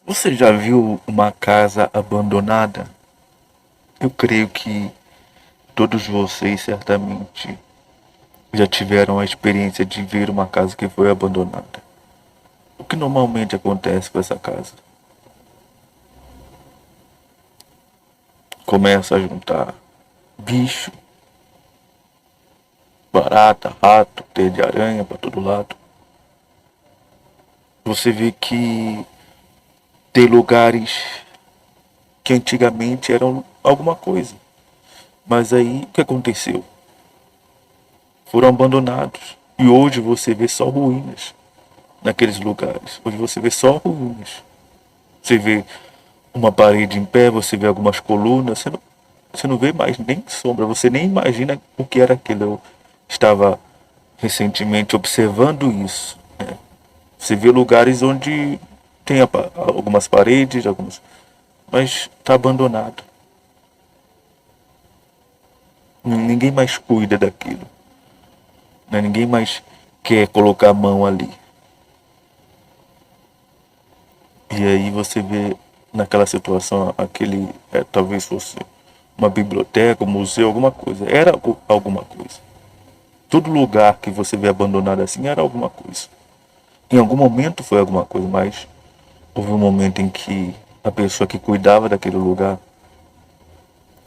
Você já viu uma casa abandonada? Eu creio que todos vocês certamente já tiveram a experiência de ver uma casa que foi abandonada. O que normalmente acontece com essa casa? Começa a juntar bicho, barata, rato, teia de aranha para todo lado. Você vê que tem lugares que antigamente eram alguma coisa. Mas aí o que aconteceu? Foram abandonados. E hoje você vê só ruínas naqueles lugares. Hoje você vê só ruínas. Você vê uma parede em pé, você vê algumas colunas, você não vê mais nem sombra, você nem imagina o que era aquilo. Eu estava recentemente observando isso. Você vê lugares onde tem algumas paredes, mas está abandonado. Ninguém mais cuida daquilo. Né? Ninguém mais quer colocar a mão ali. E aí você vê naquela situação, talvez fosse uma biblioteca, um museu, alguma coisa. Era alguma coisa. Todo lugar que você vê abandonado assim era alguma coisa. Em algum momento foi alguma coisa, mas houve um momento em que a pessoa que cuidava daquele lugar,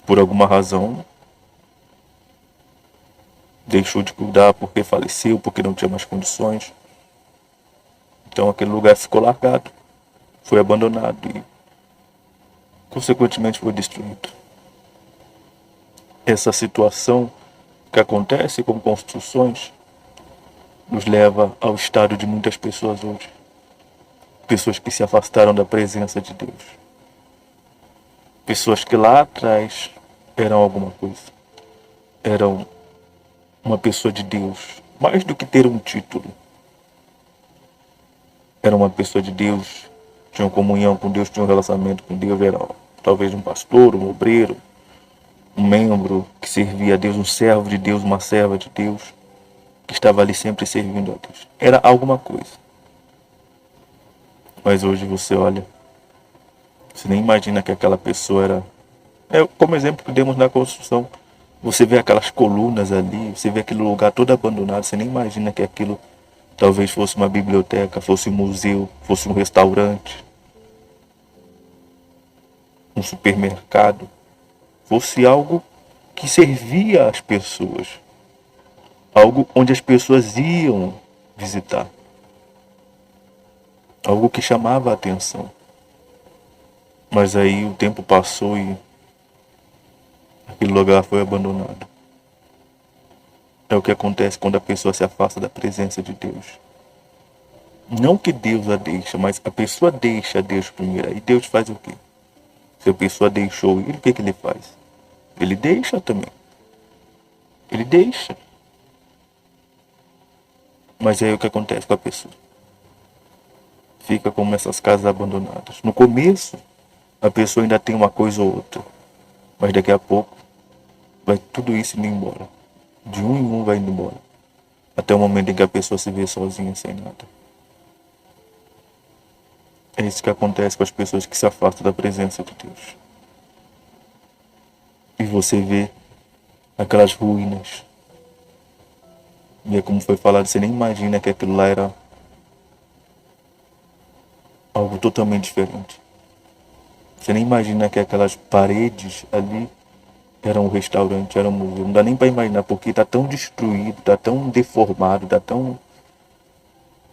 por alguma razão, deixou de cuidar porque faleceu, porque não tinha mais condições. Então aquele lugar ficou largado, foi abandonado e, consequentemente, foi destruído. Essa situação que acontece com construções nos leva ao estado de muitas pessoas hoje. Pessoas que se afastaram da presença de Deus. Pessoas que lá atrás eram alguma coisa. Eram uma pessoa de Deus. Mais do que ter um título. Era uma pessoa de Deus. Tinham comunhão com Deus, tinham um relacionamento com Deus. Era talvez um pastor, um obreiro, um membro que servia a Deus, um servo de Deus, uma serva de Deus, que estava ali sempre servindo a Deus. Era alguma coisa. Mas hoje você olha, você nem imagina que aquela pessoa era. É como exemplo que demos na construção. Você vê aquelas colunas ali, você vê aquele lugar todo abandonado, você nem imagina que aquilo talvez fosse uma biblioteca, fosse um museu, fosse um restaurante, um supermercado, fosse algo que servia às pessoas, algo onde as pessoas iam visitar, algo que chamava a atenção. Mas aí o tempo passou e aquele lugar foi abandonado. É o que acontece quando a pessoa se afasta da presença de Deus. Não que Deus a deixa, mas a pessoa deixa Deus primeiro. E Deus faz o quê? Se a pessoa deixou ele, o que, que ele faz? Ele deixa também. Ele deixa. Mas aí o que acontece com a pessoa? Fica como essas casas abandonadas. No começo, a pessoa ainda tem uma coisa ou outra. Mas daqui a pouco, vai tudo isso indo embora. De um em um vai indo embora. Até o momento em que a pessoa se vê sozinha, sem nada. É isso que acontece com as pessoas que se afastam da presença de Deus. E você vê aquelas ruínas. E é como foi falado, você nem imagina que aquilo lá era algo totalmente diferente. Você nem imagina que aquelas paredes ali eram um restaurante, era um museu. Não dá nem para imaginar, porque está tão destruído, está tão deformado, está tão...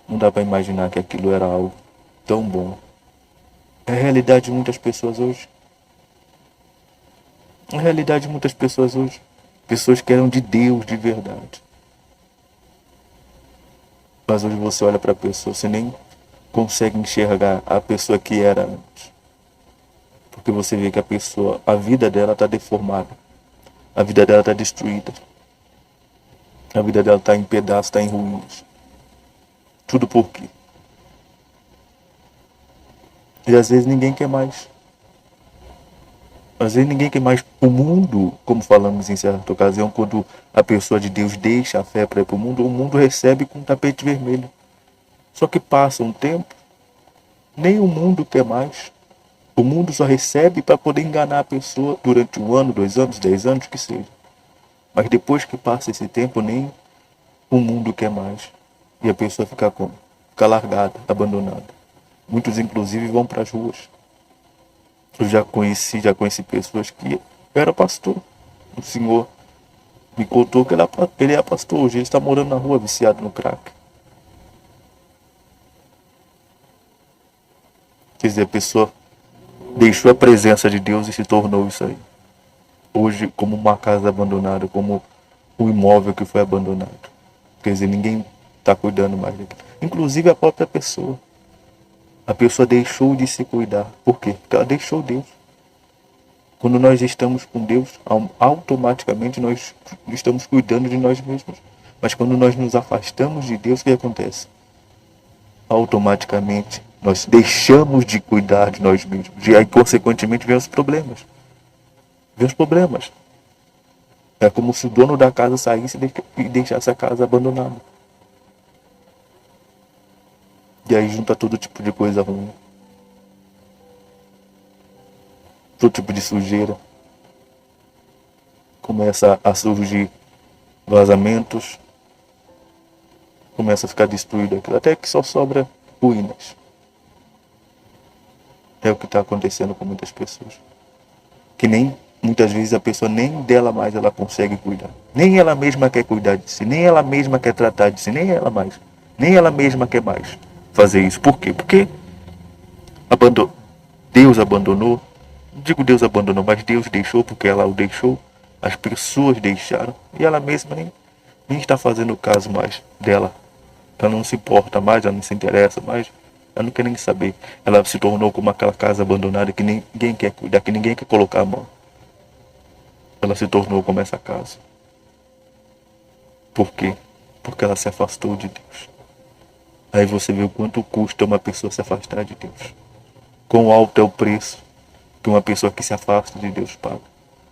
Não dá para imaginar que aquilo era algo tão bom. É a realidade de muitas pessoas hoje. É a realidade de muitas pessoas hoje. Pessoas que eram de Deus de verdade. Mas hoje você olha para a pessoa, você nem consegue enxergar a pessoa que era antes. Porque você vê que a pessoa, a vida dela está deformada. A vida dela está destruída. A vida dela está em pedaços, está em ruínas. Tudo por quê? E às vezes ninguém quer mais. Às vezes ninguém quer mais o mundo, como falamos em certa ocasião, quando a pessoa de Deus deixa a fé para ir para o mundo recebe com um tapete vermelho. Só que passa um tempo, Nem o mundo quer mais. O mundo só recebe para poder enganar a pessoa durante 1 ano, 2 anos, 10 anos, que seja. Mas depois que passa esse tempo, nem o mundo quer mais. E a pessoa fica como? Fica largada, abandonada. Muitos, inclusive, vão para as ruas. Eu já conheci pessoas que era pastor. O senhor me contou que ele é pastor. Hoje ele está morando na rua, viciado no crack. Quer dizer, a pessoa deixou a presença de Deus e se tornou isso aí. Hoje, como uma casa abandonada, como um imóvel que foi abandonado. Quer dizer, ninguém está cuidando mais daquilo. Inclusive a própria pessoa. A pessoa deixou de se cuidar. Por quê? Porque ela deixou Deus. Quando nós estamos com Deus, automaticamente nós estamos cuidando de nós mesmos. Mas quando nós nos afastamos de Deus, o que acontece? Automaticamente nós deixamos de cuidar de nós mesmos. E aí, consequentemente, vem os problemas. Vem os problemas. É como se o dono da casa saísse e deixasse a casa abandonada. E aí junta todo tipo de coisa ruim. Todo tipo de sujeira. Começa a surgir vazamentos. Começa a ficar destruído aquilo. Até que só sobra ruínas. É o que está acontecendo com muitas pessoas. Que nem, muitas vezes, a pessoa nem dela mais ela consegue cuidar. Nem ela mesma quer cuidar de si. Nem ela mesma quer tratar de si. Nem ela mais. Nem ela mesma quer mais fazer isso. Por quê? Porque Deus abandonou. Não digo Deus abandonou, mas Deus deixou porque ela o deixou. As pessoas deixaram. E ela mesma nem está fazendo caso mais dela. Ela não se importa mais, ela não se interessa mais. Ela não quer nem saber. Ela se tornou como aquela casa abandonada que ninguém quer cuidar, que ninguém quer colocar a mão. Ela se tornou como essa casa. Por quê? Porque ela se afastou de Deus. Aí você vê o quanto custa uma pessoa se afastar de Deus. Quão alto é o preço que uma pessoa que se afasta de Deus paga.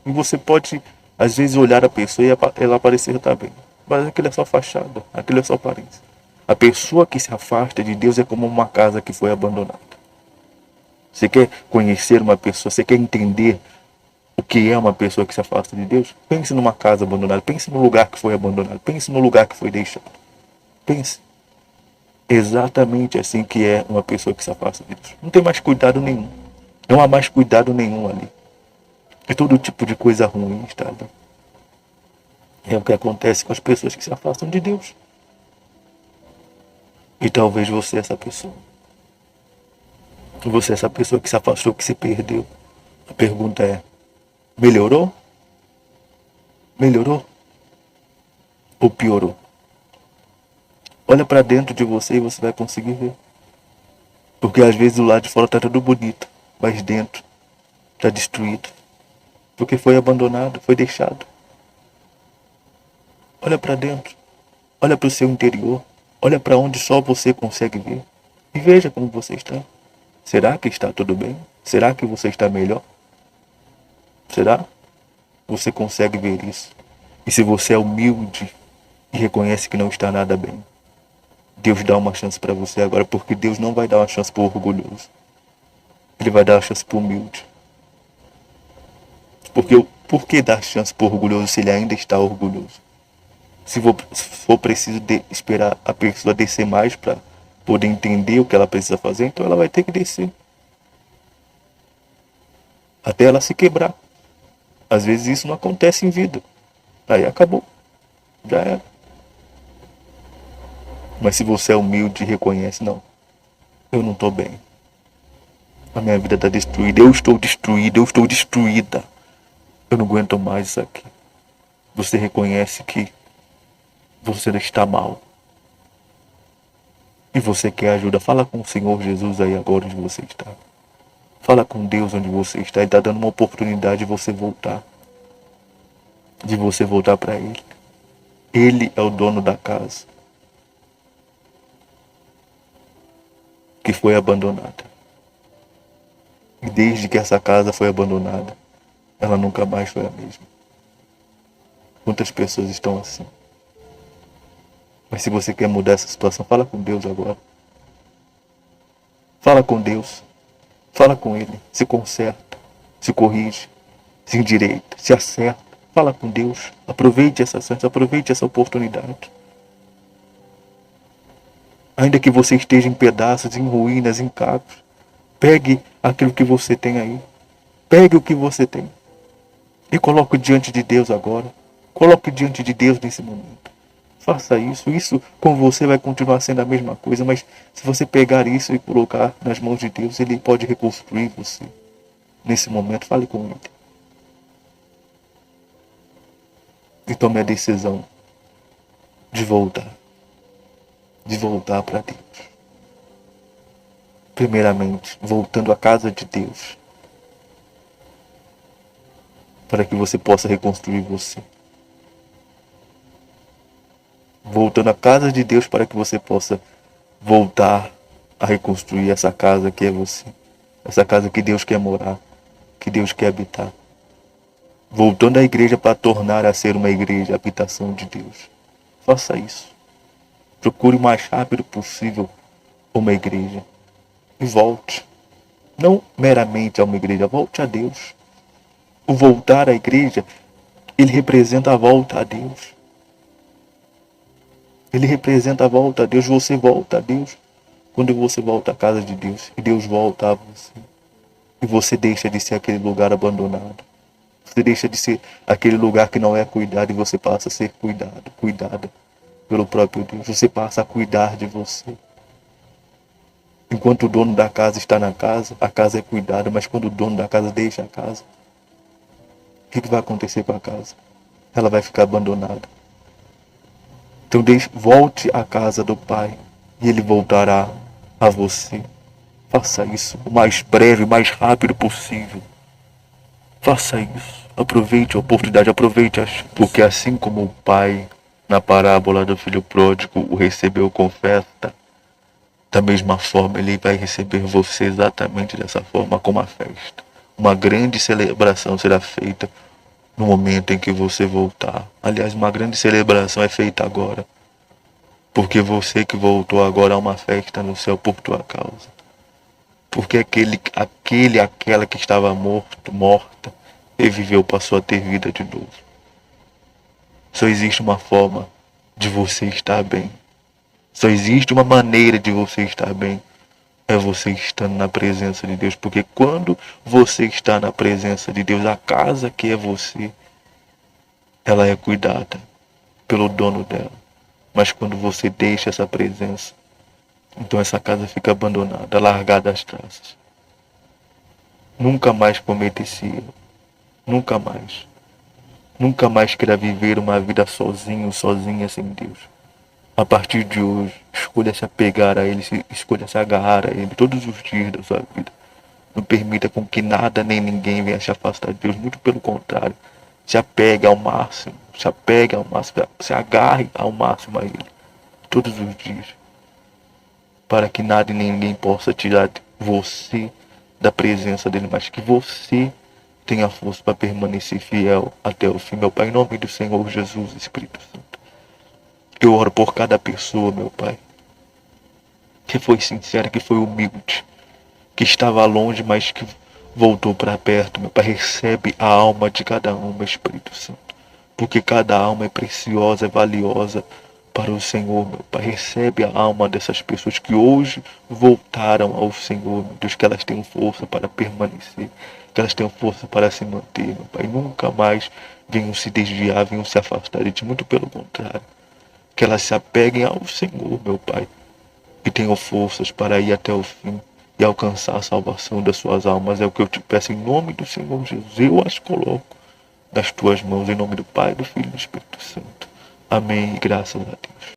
E você pode, às vezes, olhar a pessoa e ela parecer estar bem. Mas aquilo é só fachada, aquilo é só aparência. A pessoa que se afasta de Deus é como uma casa que foi abandonada. Você quer conhecer uma pessoa, você quer entender o que é uma pessoa que se afasta de Deus? Pense numa casa abandonada, pense no lugar que foi abandonado, pense no lugar que foi deixado. Pense. Exatamente assim que é uma pessoa que se afasta de Deus. Não tem mais cuidado nenhum. Não há mais cuidado nenhum ali. É todo tipo de coisa ruim, está ali. É o que acontece com as pessoas que se afastam de Deus. E talvez você é essa pessoa. Você é essa pessoa que se afastou, que se perdeu. A pergunta é: melhorou? Melhorou? Ou piorou? Olha para dentro de você e você vai conseguir ver. Porque às vezes do lado de fora está tudo bonito, mas dentro está destruído. Porque foi abandonado, foi deixado. Olha para dentro. Olha para o seu interior. Olha para onde só você consegue ver. E veja como você está. Será que está tudo bem? Será que você está melhor? Será? Você consegue ver isso? E se você é humilde e reconhece que não está nada bem, Deus dá uma chance para você agora, porque Deus não vai dar uma chance para o orgulhoso. Ele vai dar uma chance para o humilde. Por que dar chance para o orgulhoso se ele ainda está orgulhoso? Se for preciso esperar a pessoa descer mais para poder entender o que ela precisa fazer, então ela vai ter que descer. Até ela se quebrar. Às vezes isso não acontece em vida. Aí acabou. Já era. Mas se você é humilde e reconhece, não, eu não estou bem. A minha vida está destruída. Eu estou destruída. Eu estou destruída. Eu não aguento mais isso aqui. Você reconhece que você está mal. E você quer ajuda. Fala com o Senhor Jesus aí agora onde você está. Fala com Deus onde você está. Ele está dando uma oportunidade de você voltar. De você voltar para Ele. Ele é o dono da casa. Que foi abandonada. E desde que essa casa foi abandonada, ela nunca mais foi a mesma. Quantas pessoas estão assim? Mas se você quer mudar essa situação, fala com Deus agora. Fala com Deus. Fala com Ele. Se conserta, se corrige, se endireita, se acerta. Fala com Deus. Aproveite essa chance, aproveite essa oportunidade. Ainda que você esteja em pedaços, em ruínas, em cacos, pegue aquilo que você tem aí. Pegue o que você tem e coloque diante de Deus agora. Coloque diante de Deus nesse momento. Faça isso. Isso com você vai continuar sendo a mesma coisa, mas se você pegar isso e colocar nas mãos de Deus, Ele pode reconstruir você. Nesse momento, fale com Ele. E tome a decisão de voltar. De voltar para Deus. Primeiramente, voltando à casa de Deus. Para que você possa reconstruir você. Voltando à casa de Deus para que você possa voltar a reconstruir essa casa que é você. Essa casa que Deus quer morar, que Deus quer habitar. Voltando à igreja para tornar a ser uma igreja, a habitação de Deus. Faça isso. Procure o mais rápido possível uma igreja. E volte. Não meramente a uma igreja, volte a Deus. O voltar à igreja, ele representa a volta a Deus. Ele representa a volta a Deus. Você volta a Deus quando você volta à casa de Deus. E Deus volta a você. E você deixa de ser aquele lugar abandonado. Você deixa de ser aquele lugar que não é cuidado e você passa a ser cuidado, cuidada pelo próprio Deus. Você passa a cuidar de você. Enquanto o dono da casa está na casa, a casa é cuidada, mas quando o dono da casa deixa a casa, o que vai acontecer com a casa? Ela vai ficar abandonada. Então volte à casa do Pai e Ele voltará a você. Faça isso o mais breve, o mais rápido possível. Faça isso. Aproveite a oportunidade, aproveite a chance. Porque assim como o pai, na parábola do filho pródigo, o recebeu com festa, da mesma forma ele vai receber você exatamente dessa forma, com uma festa. Uma grande celebração será feita no momento em que você voltar. Aliás, uma grande celebração é feita agora. Porque você que voltou agora há uma festa no céu por tua causa. Porque aquela que estava morta, reviveu, passou a ter vida de novo. Só existe uma forma de você estar bem. Só existe uma maneira de você estar bem. É você estando na presença de Deus. Porque quando você está na presença de Deus, a casa que é você, ela é cuidada pelo dono dela. Mas quando você deixa essa presença, então essa casa fica abandonada, largada às traças. Nunca mais cometa esse erro. Nunca mais. Nunca mais queira viver uma vida sozinho, sozinha, sem Deus. A partir de hoje, escolha se apegar a Ele, escolha se agarrar a Ele todos os dias da sua vida. Não permita com que nada nem ninguém venha te afastar de Deus. Muito pelo contrário. Se apegue ao máximo. Se apegue ao máximo. Se agarre ao máximo a Ele. Todos os dias. Para que nada e nem ninguém possa tirar você da presença dEle. Mas que você tenha força para permanecer fiel até o fim. Meu Pai, em nome do Senhor Jesus, Espírito Santo. Eu oro por cada pessoa, meu Pai. Que foi sincera, que foi humilde. Que estava longe, mas que voltou para perto, meu Pai. Recebe a alma de cada um, meu Espírito Santo. Porque cada alma é preciosa, é valiosa para o Senhor, meu Pai. Recebe a alma dessas pessoas que hoje voltaram ao Senhor, meu Deus. Que elas tenham força para permanecer. Que elas tenham força para se manter, meu Pai. Nunca mais venham se desviar, venham se afastar de Ti. Muito pelo contrário. Que elas se apeguem ao Senhor, meu Pai. E tenham forças para ir até o fim e alcançar a salvação das suas almas. É o que eu te peço em nome do Senhor Jesus. Eu as coloco nas tuas mãos, em nome do Pai, do Filho e do Espírito Santo. Amém e graças a Deus.